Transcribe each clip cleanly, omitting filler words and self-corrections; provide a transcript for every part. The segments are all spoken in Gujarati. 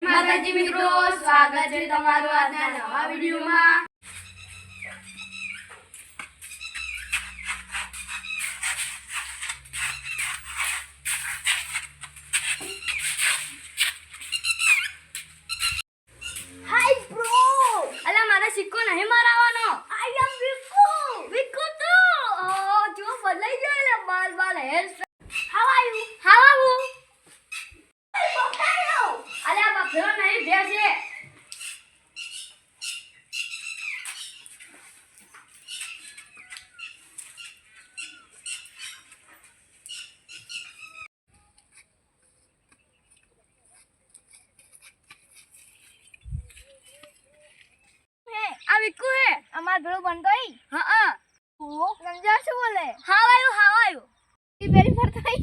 માતાજી મિત્રો, સ્વાગત છે તમારું આજના નવા વિડિયોમાં। હાય બ્રો, અલા મારા સિક્કો નહીં મારવાનો। આઈ એમ વિક્કુ, વિક્કુ તો જો બદલાઈ ગયો લે, બાલ બાલ hair style. How are you? How are you? અલા બફરો નહીં ભેસે। આ વિક્કુ હે, અમાર ભેળો બનતો હી। હા સમજા શું બોલે? How are you? ઈ બેરી ફરતો હી।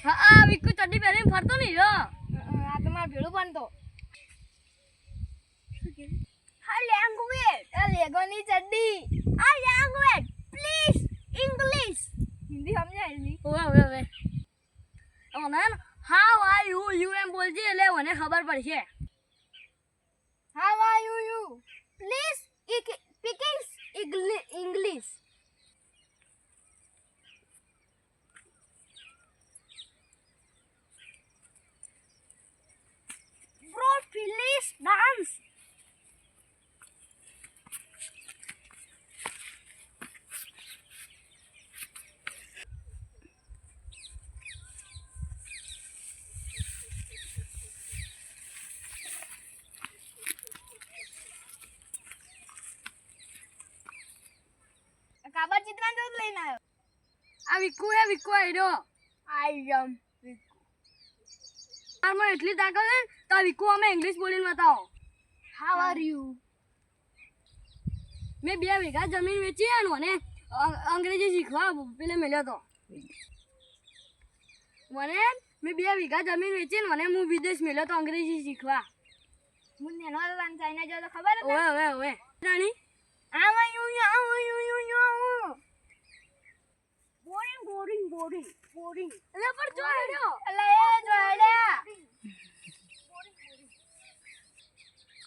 હા વિક્કુ ચડ્ડી પહેરીને ફરતો નહીં જો। આ તો માર ભેળો બનતો। હા લેંગ્વેજ, આ લેગોની ચડ્ડી, આ લેંગ્વેજ પ્લીઝ ઇંગ્લિશ હિન્દી સમજાય ની? ઓવે ઓને હાઉ આર યુ યુ એમ બોલજે એટલે મને ખબર પડશે। How are you please speaking English. Bro, please dance. કાબર ચિત્રાન જોત લઈને આવ્યો। આ વિક્કુ હે, વિક્કુ આયરો। આઈ એમ વિક્કુ। આમાં એટલી તાકાત હે તો આ વિક્કુ અમે ઇંગ્લિશ બોલીને બતાવો। How are you? મેં 2 વીઘા જમીન વેચી હે ને અંગ્રેજી શીખવા પેલે મળ્યો તો મને। મેં 2 વીઘા જમીન વેચી ને હું વિદેશ મળ્યો તો અંગ્રેજી શીખવા। હું નેનો વાન ચાઇના જો તો ખબર હે? ઓવે રાણી આવા યુ બોરિંગ અલે પર જો હેડ્યો અલે એ જો હેડ્યા।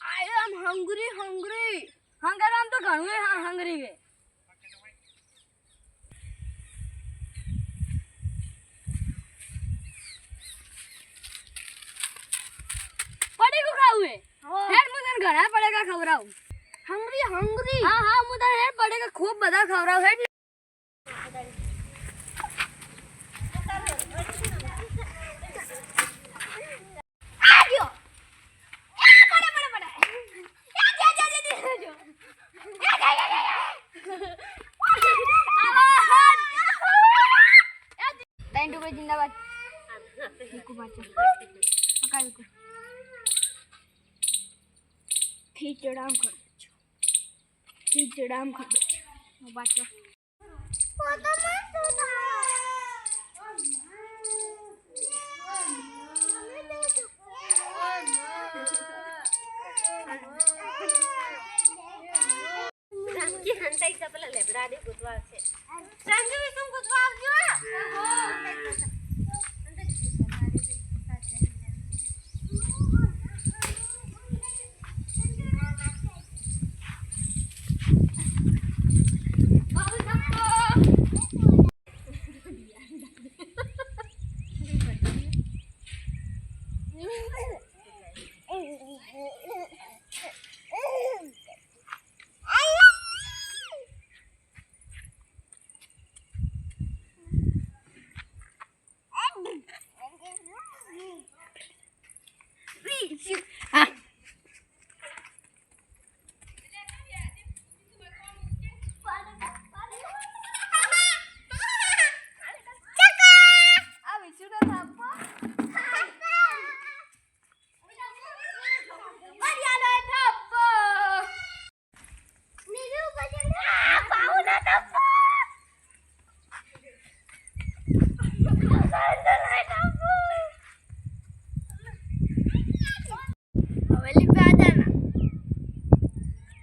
આઈ એમ હંગ્રી હંગરામ તો ઘણું હે। હા હંગ્રી હે। પડીકુ ખાવું હે? હેડ હું તને ઘણા પડેકા ખવરાવું। હંગ્રી હા હું તને હેડ પડેકા ખૂબ બધા ખવરાવું। હેડ जिंदाबाद। खींचड़ाम खड़ बाचो हंताई चपला लेबड़ा दे गुदवा से संजू तुम गुदवा आवजो।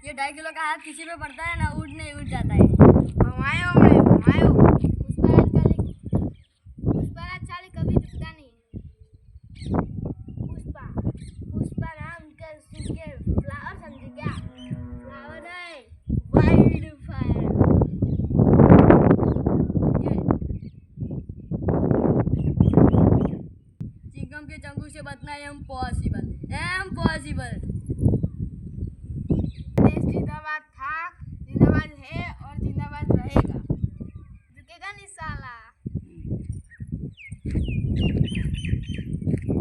ये 2.5 किलो का हाथ किसी पे पड़ता है ना उठ जाता है। पुष्पा कभी झुकता नहीं। पुष्पा नाम इम्पॉसिबल। देश जिंदाबाद था, जिंदाबाद है और जिंदाबाद रहेगा। रुकेगा नहीं साला।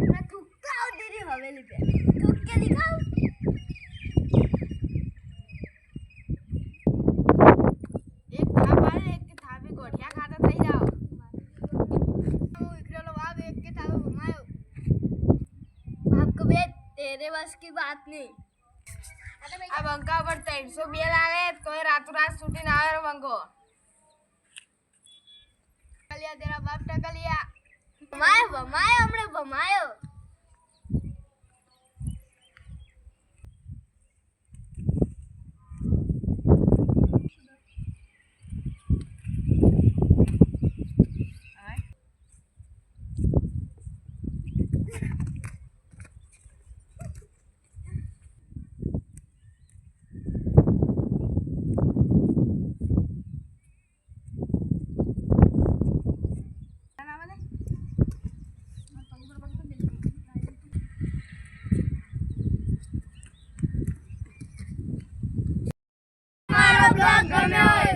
मैं थूकता हूँ तेरी हवेली पे, थूक के दिखाओ। एक था मारे, एक के था भी गोठिया खाता થઈ જાઓ। હું એકલો વાવ એક के था घुमायो। आपको बे तेरे बस की बात नहीं। अब अंका पर 300 बेल आवे तो रातों रात छुट्टी ना आवे मंगो। कलिया तेरा बाप टका लिया। भमायो भमायो हमने भमायो। ब्लॉग गम्यो